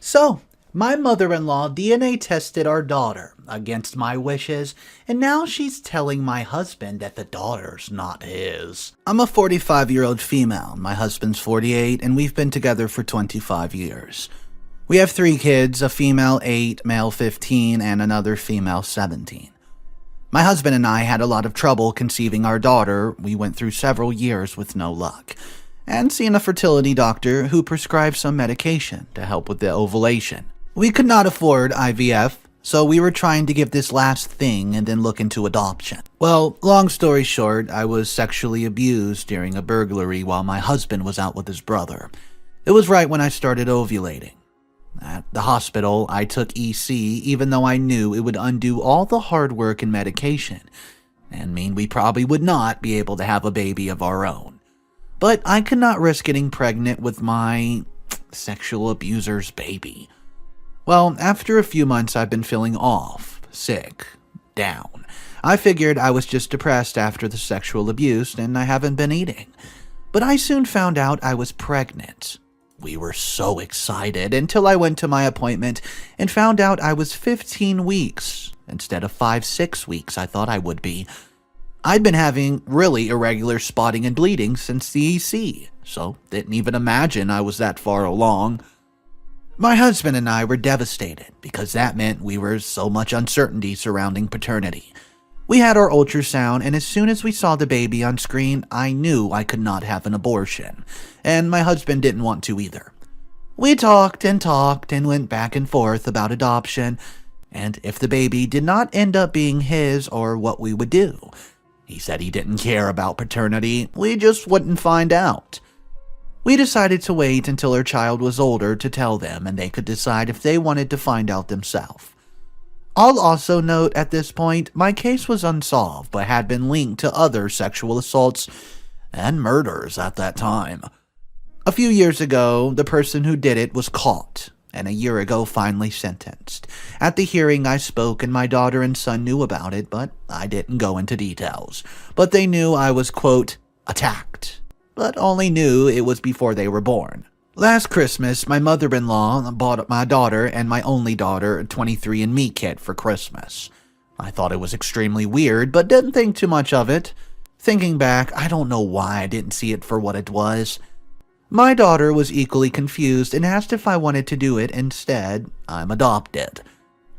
So, my mother-in-law DNA tested our daughter against my wishes, and now she's telling my husband that the daughter's not his. I'm a 45-year-old female, my husband's 48, and we've been together for 25 years. We have 3 kids, a female 8, male 15, and another female 17. My husband and I had a lot of trouble conceiving our daughter. We went through several years with no luck, and seen a fertility doctor who prescribed some medication to help with the ovulation. We could not afford IVF, so we were trying to give this last thing and then look into adoption. Well, long story short, I was sexually abused during a burglary while my husband was out with his brother. It was right when I started ovulating. At the hospital, I took EC even though I knew it would undo all the hard work and medication, and mean we probably would not be able to have a baby of our own. But I could not risk getting pregnant with my sexual abuser's baby. Well, after a few months I've been feeling off, sick, down. I figured I was just depressed after the sexual abuse and I haven't been eating. But I soon found out I was pregnant. We were so excited until I went to my appointment and found out I was 15 weeks instead of 5-6 weeks I thought I would be. I'd been having really irregular spotting and bleeding since the EC, so didn't even imagine I was that far along. My husband and I were devastated because that meant we were so much uncertainty surrounding paternity. We had our ultrasound, and as soon as we saw the baby on screen, I knew I could not have an abortion, and my husband didn't want to either. We talked and went back and forth about adoption, and if the baby did not end up being his or what we would do. He said he didn't care about paternity, we just wouldn't find out. We decided to wait until our child was older to tell them and they could decide if they wanted to find out themselves. I'll also note at this point, my case was unsolved but had been linked to other sexual assaults and murders at that time. A few years ago, the person who did it was caught, and a year ago finally sentenced. At the hearing I spoke and my daughter and son knew about it, but I didn't go into details. But they knew I was, quote, attacked, but only knew it was before they were born. Last Christmas, my mother-in-law bought my daughter and my only daughter a 23andMe kit for Christmas. I thought it was extremely weird, but didn't think too much of it. Thinking back, I don't know why I didn't see it for what it was. My daughter was equally confused and asked if I wanted to do it. Instead, I'm adopted.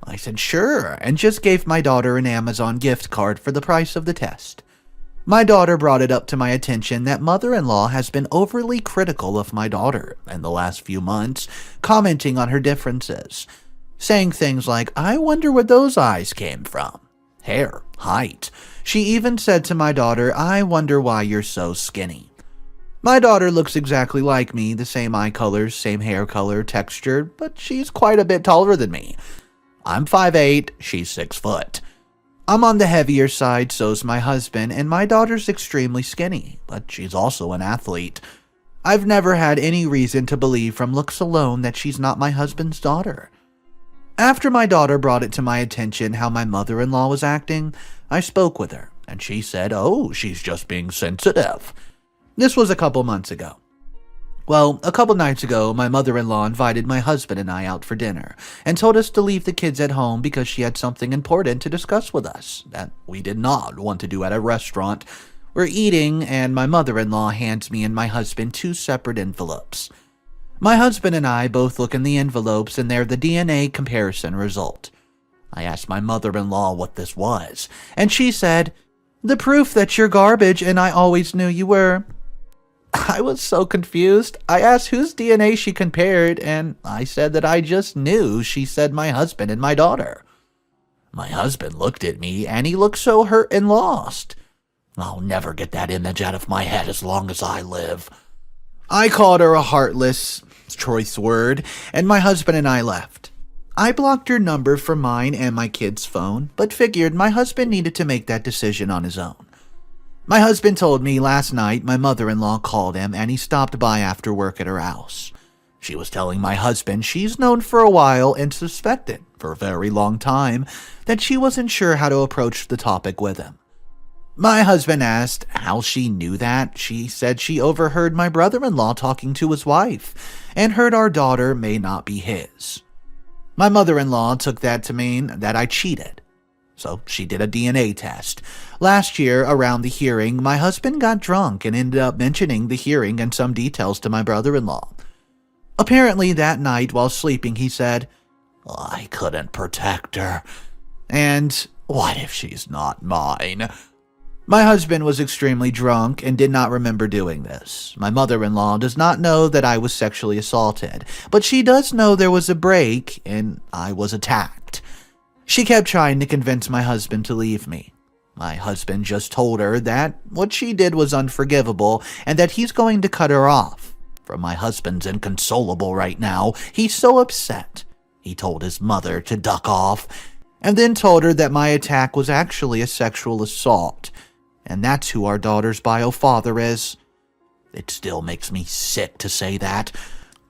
I said sure, and just gave my daughter an Amazon gift card for the price of the test. My daughter brought it up to my attention that mother-in-law has been overly critical of my daughter in the last few months, commenting on her differences, saying things like, I wonder where those eyes came from, hair, height. She even said to my daughter, I wonder why you're so skinny. My daughter looks exactly like me, the same eye color, same hair color, texture, but she's quite a bit taller than me. I'm 5'8", she's 6 foot. I'm on the heavier side, so's my husband, and my daughter's extremely skinny, but she's also an athlete. I've never had any reason to believe from looks alone that she's not my husband's daughter. After my daughter brought it to my attention how my mother-in-law was acting, I spoke with her, and she said, oh, she's just being sensitive. This was a couple months ago. Well, a couple nights ago, my mother-in-law invited my husband and I out for dinner and told us to leave the kids at home because she had something important to discuss with us that we did not want to do at a restaurant. We're eating, and my mother-in-law hands me and my husband 2 separate envelopes. My husband and I both look in the envelopes, and they're the DNA comparison result. I asked my mother-in-law what this was, and she said, the proof that you're garbage and I always knew you were. I was so confused. I asked whose DNA she compared, and I said that I just knew she said my husband and my daughter. My husband looked at me, and he looked so hurt and lost. I'll never get that image out of my head as long as I live. I called her a heartless, choice word, and my husband and I left. I blocked her number from mine and my kid's phone, but figured my husband needed to make that decision on his own. My husband told me last night my mother-in-law called him and he stopped by after work at her house. She was telling my husband she's known for a while and suspected for a very long time that she wasn't sure how to approach the topic with him. My husband asked how she knew that. She said she overheard my brother-in-law talking to his wife and heard our daughter may not be his. My mother-in-law took that to mean that I cheated. So she did a DNA test. Last year, around the hearing, my husband got drunk and ended up mentioning the hearing and some details to my brother-in-law. Apparently that night while sleeping he said, "I couldn't protect her. And what if she's not mine?" My husband was extremely drunk and did not remember doing this. My mother-in-law does not know that I was sexually assaulted, but she does know there was a break and I was attacked. She kept trying to convince my husband to leave me. My husband just told her that what she did was unforgivable and that he's going to cut her off. For my husband's inconsolable right now. He's so upset. He told his mother to duck off and then told her that my attack was actually a sexual assault. And that's who our daughter's bio father is. It still makes me sick to say that.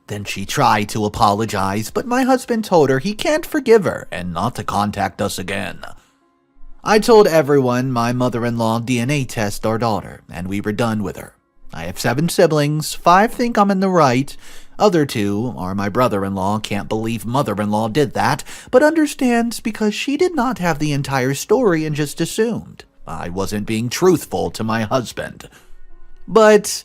Then she tried to apologize, but my husband told her he can't forgive her and not to contact us again. I told everyone my mother-in-law DNA tested our daughter, and we were done with her. I have 7 siblings, 5 think I'm in the right. Other 2 are my brother-in-law can't believe mother-in-law did that, but understands because she did not have the entire story and just assumed I wasn't being truthful to my husband. But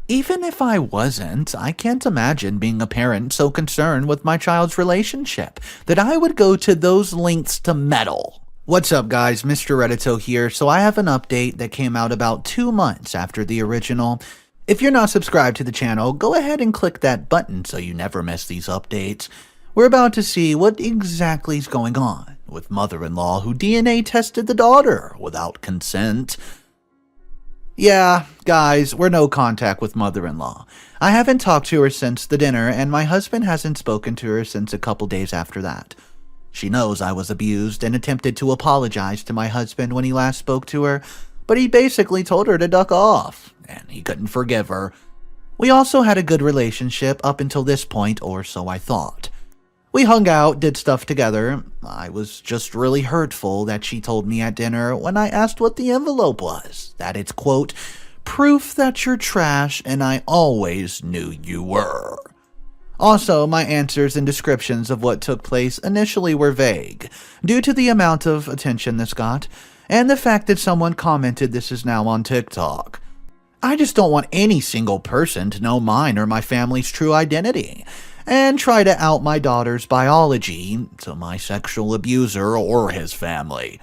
even if I wasn't, I can't imagine being a parent so concerned with my child's relationship that I would go to those lengths to meddle. What's up guys, Mr. Reddito here. So I have an update that came out about 2 months after the original. If you're not subscribed to the channel, go ahead and click that button so you never miss these updates. We're about to see what exactly is going on with mother-in-law who DNA tested the daughter without consent. Yeah, guys, we're no contact with mother-in-law. I haven't talked to her since the dinner, and my husband hasn't spoken to her since a couple days after that. She knows I was abused and attempted to apologize to my husband when he last spoke to her, but he basically told her to duck off, and he couldn't forgive her. We also had a good relationship up until this point, or so I thought. We hung out, did stuff together. I was just really hurtful that she told me at dinner when I asked what the envelope was, that it's, quote, proof that you're trash and I always knew you were. Also, my answers and descriptions of what took place initially were vague, due to the amount of attention this got, and the fact that someone commented this is now on TikTok. I just don't want any single person to know mine or my family's true identity, and try to out my daughter's biology to my sexual abuser or his family.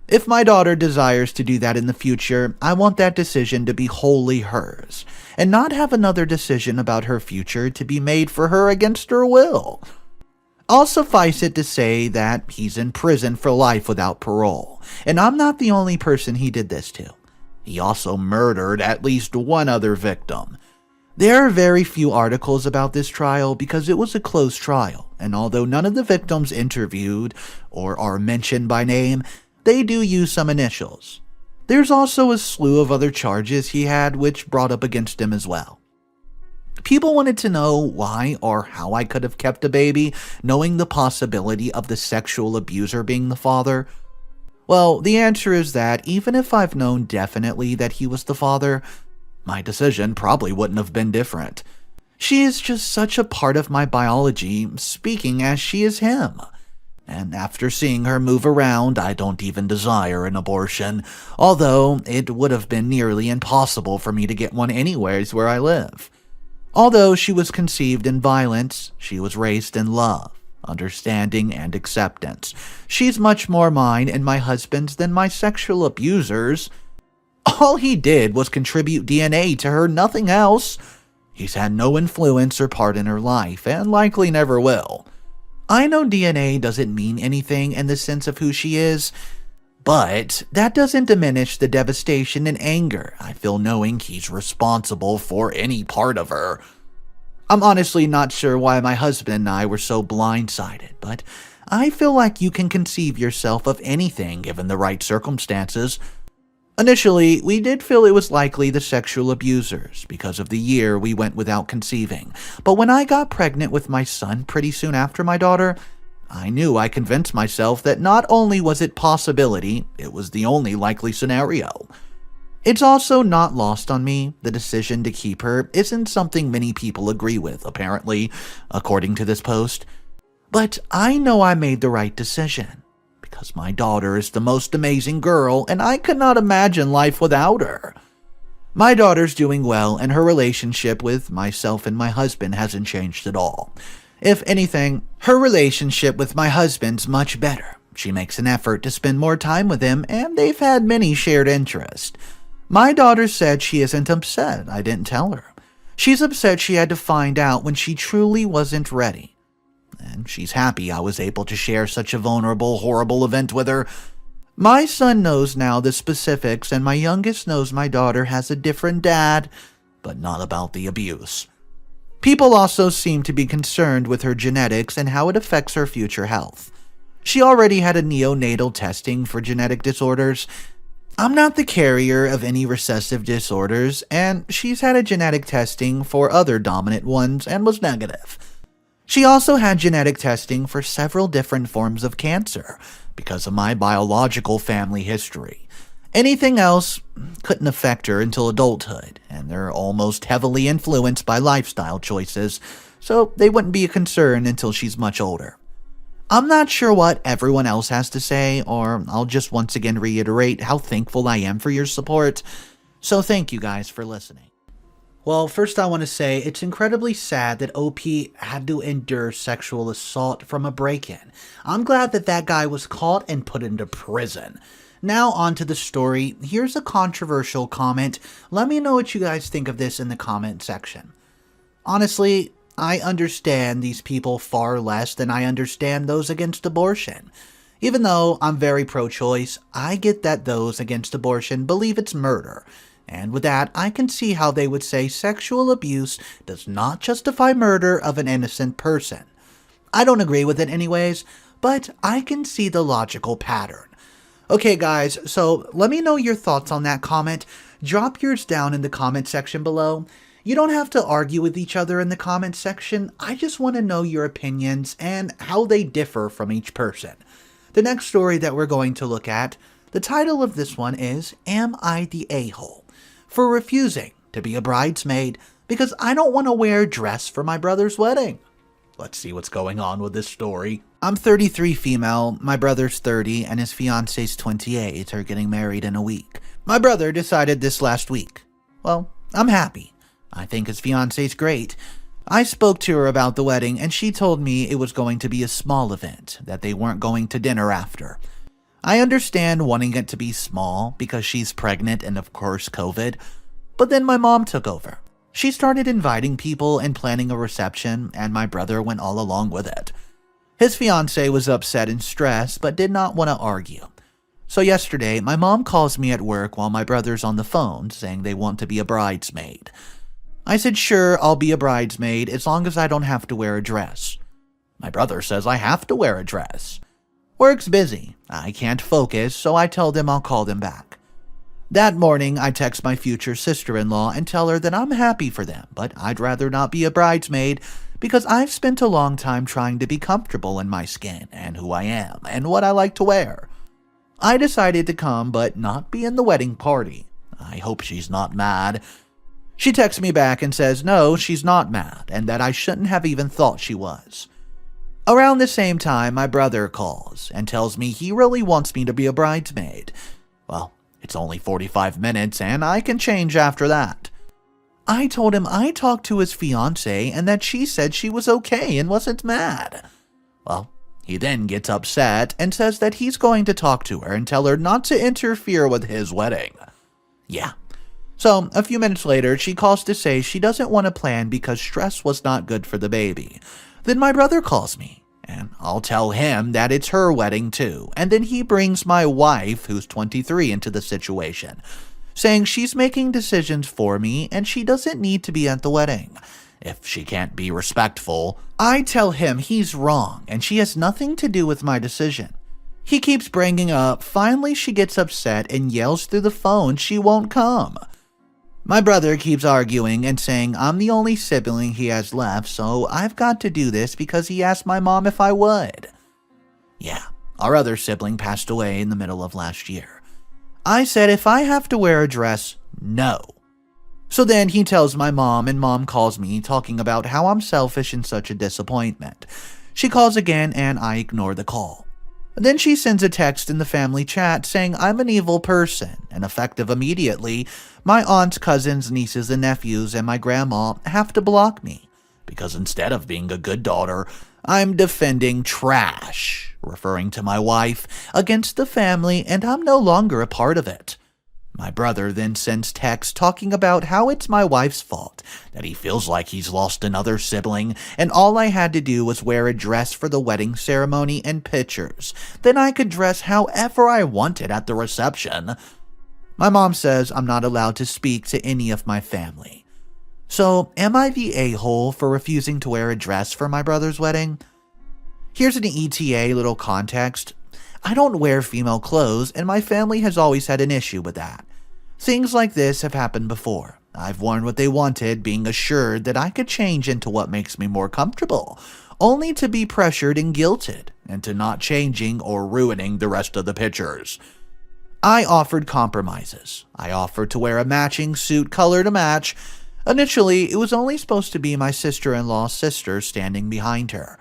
If my daughter desires to do that in the future, I want that decision to be wholly hers, and not have another decision about her future to be made for her against her will. I'll suffice it to say that he's in prison for life without parole, and I'm not the only person he did this to. He also murdered at least one other victim. There are very few articles about this trial because it was a closed trial, and although none of the victims interviewed or are mentioned by name, they do use some initials. There's also a slew of other charges he had which brought up against him as well. People wanted to know why or how I could have kept a baby, knowing the possibility of the sexual abuser being the father. Well, the answer is that even if I've known definitely that he was the father, my decision probably wouldn't have been different. She is just such a part of my biology, speaking as she is him. And after seeing her move around, I don't even desire an abortion, although it would have been nearly impossible for me to get one anywheres where I live. Although she was conceived in violence, she was raised in love, understanding, and acceptance. She's much more mine and my husband's than my sexual abuser's. All he did was contribute DNA to her, nothing else. He's had no influence or part in her life, and likely never will. I know DNA doesn't mean anything in the sense of who she is, but that doesn't diminish the devastation and anger I feel knowing he's responsible for any part of her. I'm honestly not sure why my husband and I were so blindsided, but I feel like you can conceive yourself of anything given the right circumstances. Initially, we did feel it was likely the sexual abusers because of the year we went without conceiving, but when I got pregnant with my son pretty soon after my daughter, I knew I convinced myself that not only was it possibility, it was the only likely scenario. It's also not lost on me the decision to keep her isn't something many people agree with, apparently, according to this post. But I know I made the right decision, because my daughter is the most amazing girl and I could not imagine life without her. My daughter's doing well and her relationship with myself and my husband hasn't changed at all. If anything, her relationship with my husband's much better. She makes an effort to spend more time with him and they've had many shared interests. My daughter said she isn't upset I didn't tell her. She's upset she had to find out when she truly wasn't ready. And she's happy I was able to share such a vulnerable, horrible event with her. My son knows now the specifics and my youngest knows my daughter has a different dad, but not about the abuse. People also seem to be concerned with her genetics and how it affects her future health. She already had a neonatal testing for genetic disorders. I'm not the carrier of any recessive disorders, and she's had a genetic testing for other dominant ones and was negative. She also had genetic testing for several different forms of cancer because of my biological family history. Anything else couldn't affect her until adulthood, and they're almost heavily influenced by lifestyle choices, so they wouldn't be a concern until she's much older. I'm not sure what everyone else has to say, or I'll just once again reiterate how thankful I am for your support. So thank you guys for listening. Well, first I want to say it's incredibly sad that OP had to endure sexual assault from a break-in. I'm glad that that guy was caught and put into prison. Now on to the story. Here's a controversial comment. Let me know what you guys think of this in the comment section. Honestly, I understand these people far less than I understand those against abortion. Even though I'm very pro-choice, I get that those against abortion believe it's murder. And with that, I can see how they would say sexual abuse does not justify murder of an innocent person. I don't agree with it anyways, but I can see the logical pattern. Okay guys, so let me know your thoughts on that comment. Drop yours down in the comment section below. You don't have to argue with each other in the comment section. I just want to know your opinions and how they differ from each person. The next story that we're going to look at, the title of this one is, Am I the A-hole? For refusing to be a bridesmaid because I don't want to wear a dress for my brother's wedding. Let's see what's going on with this story. I'm 33 female, my brother's 30, and his fiance's 28 are getting married in a week. My brother decided this last week. Well, I'm happy. I think his fiance's great. I spoke to her about the wedding and she told me it was going to be a small event, that they weren't going to dinner after. I understand wanting it to be small because she's pregnant and of course COVID, but then my mom took over. She started inviting people and planning a reception and my brother went all along with it. His fiance was upset and stressed but did not want to argue. So yesterday, my mom calls me at work while my brother's on the phone saying they want to be a bridesmaid. I said, sure, I'll be a bridesmaid as long as I don't have to wear a dress. My brother says I have to wear a dress. Work's busy. I can't focus, so I tell them I'll call them back. That morning, I text my future sister-in-law and tell her that I'm happy for them, but I'd rather not be a bridesmaid because I've spent a long time trying to be comfortable in my skin and who I am and what I like to wear. I decided to come but not be in the wedding party. I hope she's not mad. She texts me back and says no, she's not mad, and that I shouldn't have even thought she was. Around the same time, my brother calls and tells me he really wants me to be a bridesmaid. Well, it's only 45 minutes and I can change after that. I told him I talked to his fiancée and that she said she was okay and wasn't mad. Well, he then gets upset and says that he's going to talk to her and tell her not to interfere with his wedding. Yeah. So, a few minutes later, she calls to say she doesn't want to plan because stress was not good for the baby. Then my brother calls me, and I'll tell him that it's her wedding too, and then he brings my wife, who's 23, into the situation, saying she's making decisions for me and she doesn't need to be at the wedding. If she can't be respectful, I tell him he's wrong and she has nothing to do with my decision. He keeps bringing up, finally she gets upset and yells through the phone she won't come. My brother keeps arguing and saying I'm the only sibling he has left, so I've got to do this because he asked my mom if I would. Yeah, our other sibling passed away in the middle of last year. I said if I have to wear a dress, no. So then he tells my mom, and mom calls me, talking about how I'm selfish and such a disappointment. She calls again, and I ignore the call. Then she sends a text in the family chat saying I'm an evil person, and effective immediately, my aunts, cousins, nieces, and nephews, and my grandma have to block me, because instead of being a good daughter, I'm defending trash, referring to my wife, against the family, and I'm no longer a part of it. My brother then sends texts talking about how it's my wife's fault, that he feels like he's lost another sibling, and all I had to do was wear a dress for the wedding ceremony and pictures. Then I could dress however I wanted at the reception. My mom says I'm not allowed to speak to any of my family. So, am I the a-hole for refusing to wear a dress for my brother's wedding? Here's an ETA little context. I don't wear female clothes, and my family has always had an issue with that. Things like this have happened before. I've worn what they wanted, being assured that I could change into what makes me more comfortable, only to be pressured and guilted into not changing or ruining the rest of the pictures. I offered compromises. I offered to wear a matching suit color to match. Initially, it was only supposed to be my sister-in-law's sister standing behind her,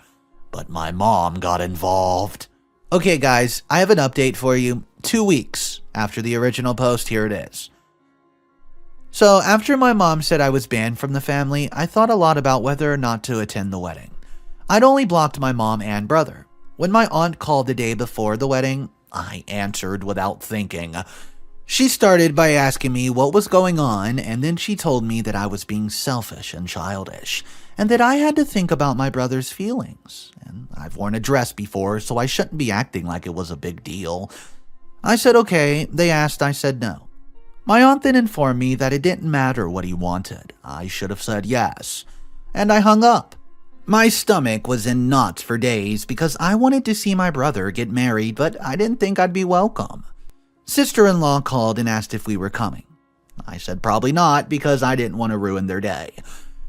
but my mom got involved. Okay guys, I have an update for you. 2 weeks after the original post, here it is. So after my mom said I was banned from the family, I thought a lot about whether or not to attend the wedding. I'd only blocked my mom and brother. When my aunt called the day before the wedding, I answered without thinking. She started by asking me what was going on, and then she told me that I was being selfish and childish, and that I had to think about my brother's feelings. And I've worn a dress before, so I shouldn't be acting like it was a big deal. I said okay. They asked, I said no. My aunt then informed me that it didn't matter what he wanted. I should have said yes. And I hung up. My stomach was in knots for days because I wanted to see my brother get married, but I didn't think I'd be welcome. Sister-in-law called and asked if we were coming. I said probably not because I didn't want to ruin their day.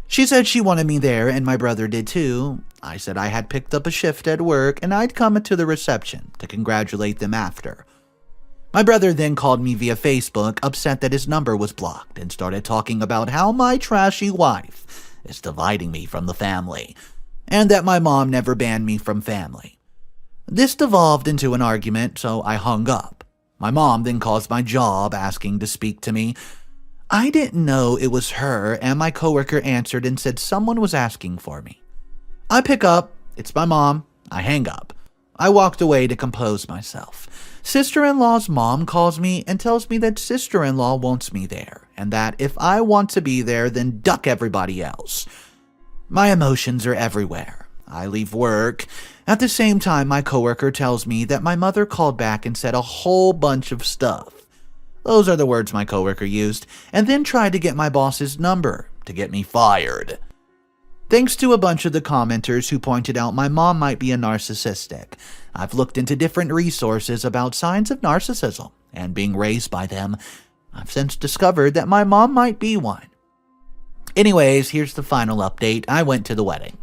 She said she wanted me there and my brother did too. I said I had picked up a shift at work and I'd come to the reception to congratulate them after. My brother then called me via Facebook, upset that his number was blocked, and started talking about how my trashy wife is dividing me from the family, and that my mom never banned me from family. This devolved into an argument, so I hung up. My mom then calls my job asking to speak to me. I didn't know it was her, and my coworker answered and said someone was asking for me. I pick up, it's my mom, I hang up. I walked away to compose myself. Sister-in-law's mom calls me and tells me that sister-in-law wants me there, and that if I want to be there, then duck everybody else. My emotions are everywhere. I leave work. At the same time, my coworker tells me that my mother called back and said a whole bunch of stuff. Those are the words my coworker used, and then tried to get my boss's number to get me fired. Thanks to a bunch of the commenters who pointed out my mom might be a narcissistic, I've looked into different resources about signs of narcissism and being raised by them. I've since discovered that my mom might be one. Anyways, here's the final update. I went to the wedding.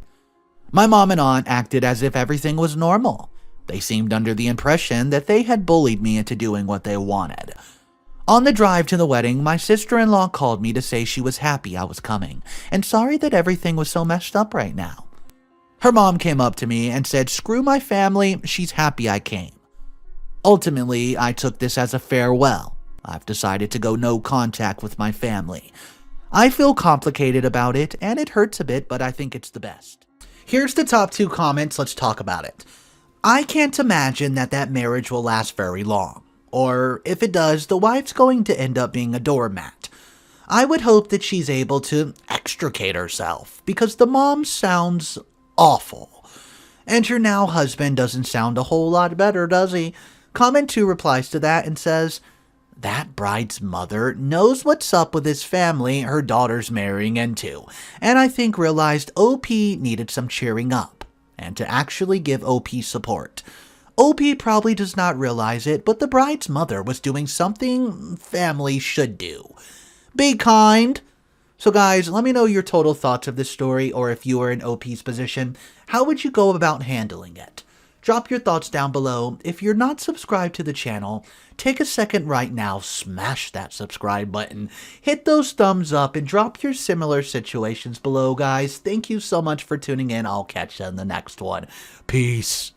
My mom and aunt acted as if everything was normal. They seemed under the impression that they had bullied me into doing what they wanted. On the drive to the wedding, my sister-in-law called me to say she was happy I was coming, and sorry that everything was so messed up right now. Her mom came up to me and said, "Screw my family, she's happy I came." Ultimately, I took this as a farewell. I've decided to go no contact with my family. I feel complicated about it, and it hurts a bit, but I think it's the best. Here's the top 2 comments, let's talk about it. I can't imagine that marriage will last very long. Or, if it does, the wife's going to end up being a doormat. I would hope that she's able to extricate herself, because the mom sounds awful. And her now husband doesn't sound a whole lot better, does he? Comment 2 replies to that and says, that bride's mother knows what's up with his family her daughter's marrying into, and I think realized OP needed some cheering up, and to actually give OP support. OP probably does not realize it, but the bride's mother was doing something family should do. Be kind. So guys, let me know your total thoughts of this story, or if you were in OP's position, how would you go about handling it? Drop your thoughts down below. If you're not subscribed to the channel, take a second right now, smash that subscribe button, hit those thumbs up, and drop your similar situations below, guys. Thank you so much for tuning in. I'll catch you in the next one. Peace.